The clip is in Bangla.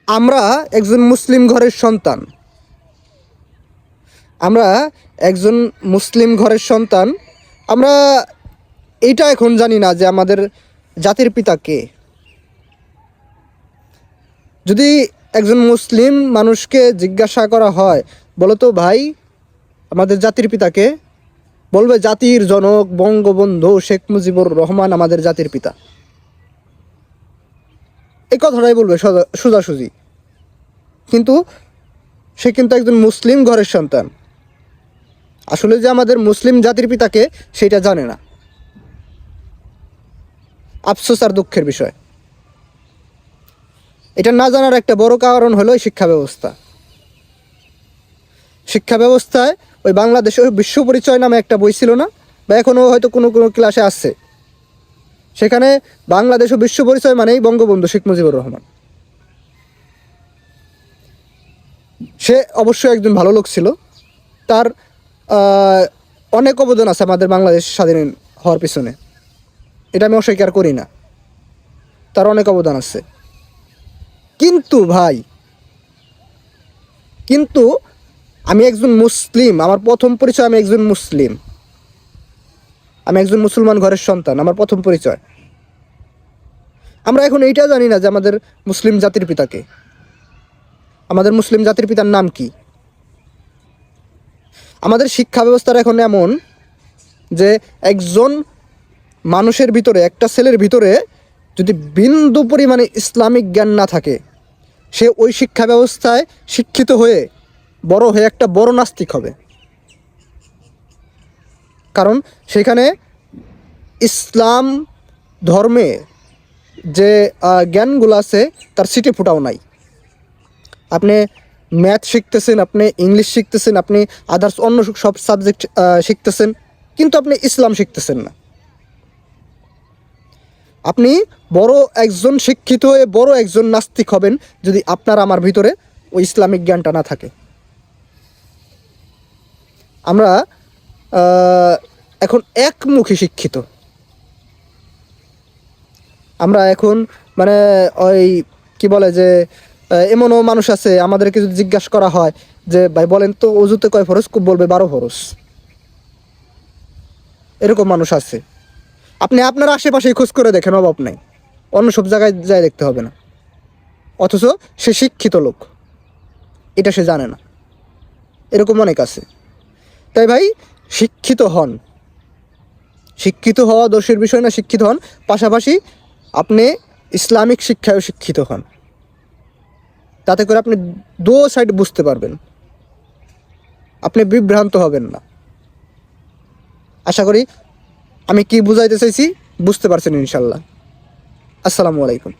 আমরা একজন মুসলিম ঘরের সন্তান। আমরা একজন মুসলিম ঘরের সন্তান। আমরা এইটা এখন জানি না যে আমাদের জাতির পিতা কে। যদি একজন মুসলিম মানুষকে জিজ্ঞাসা করা হয়, বলো তো ভাই আমাদের জাতির পিতা কে, বলবে জাতির জনক বঙ্গবন্ধু শেখ মুজিবুর রহমান আমাদের জাতির পিতা। এই কথাটাই বলবে সোজাসুজি। কিন্তু সে কিন্তু একজন মুসলিম ঘরের সন্তান। আসলে যে আমাদের মুসলিম জাতির পিতাকে সেটা জানে না। আফসোস আর দুঃখের বিষয়। এটা না জানার একটা বড় কারণ হলো শিক্ষা ব্যবস্থা। শিক্ষা ব্যবস্থায় ওই বাংলাদেশে বিশ্ব পরিচয় নামে একটা বই ছিল না, বা এখনও হয়তো কোনো কোনো ক্লাসে আসছে, সেখানে বাংলাদেশ ও বিশ্ব পরিচয় মানেই বঙ্গবন্ধু শেখ মুজিবুর রহমান। সে অবশ্যই একজন ভালো লোক ছিল, তার অনেক অবদান আছে আমাদের বাংলাদেশ স্বাধীন হওয়ার পিছনে, এটা আমি অস্বীকার করি না, তার অনেক অবদান আছে। কিন্তু ভাই, কিন্তু আমি একজন মুসলিম, আমার প্রথম পরিচয় আমি একজন মুসলিম, আমি একজন মুসলমান ঘরের সন্তান, আমার প্রথম পরিচয়। আমরা এখন এইটা জানি না যে আমাদের মুসলিম জাতির পিতাকে, আমাদের মুসলিম জাতির পিতার নাম কি। আমাদের শিক্ষা ব্যবস্থার এখন এমন যে একজন মানুষের ভিতরে, একটা ছেলের ভিতরে যদি বিন্দু পরিমাণে ইসলামিক জ্ঞান না থাকে, সে ওই শিক্ষা ব্যবস্থায় শিক্ষিত হয়ে বড় হয়ে একটা বড় নাস্তিক হবে। কারণ সেখানে ইসলাম ধর্মে যে জ্ঞানগুলো আছে তার সিটে ফোটাও নাই। আপনি ম্যাথ শিখতেছেন, আপনি ইংলিশ শিখতেছেন, আপনি আদার্স অন্য সব সাবজেক্ট শিখতেছেন, কিন্তু আপনি ইসলাম শিখতেছেন না। আপনি বড় একজন শিক্ষিত হয়ে বড় একজন নাস্তিক হবেন যদি আপনার আমার ভিতরে ওই ইসলামিক জ্ঞানটা না থাকে। আমরা এখন একমুখী শিক্ষিত। আমরা এখন মানে ওই কি বলে যে এমনও মানুষ আছে, আমাদেরকে যদি জিজ্ঞাসা করা হয় যে ভাই বলেন তো অজুতে কয় ফরজ, খুব বলবে 12 ফরজ। এরকম মানুষ আছে। আপনি আপনার আশেপাশেই খোঁজ করে দেখেন, অভাব নাই, অন্য সব জায়গায় যাই দেখতে হবে না। অথচ সে শিক্ষিত লোক, এটা সে জানে না। এরকম অনেক আছে। তাই ভাই শিক্ষিত হন। শিক্ষিত হওয়া দোষের বিষয় না, শিক্ষিত হন, পাশাপাশি আপনি ইসলামিক শিক্ষায়ও শিক্ষিত হন। তাতে করে আপনি দো সাইড বুঝতে পারবেন, আপনি বিভ্রান্ত হবেন না। আশা করি আমি কি বুঝাইতে চাইছি বুঝতে পারছেন ইনশাল্লাহ। আসসালামু আলাইকুম।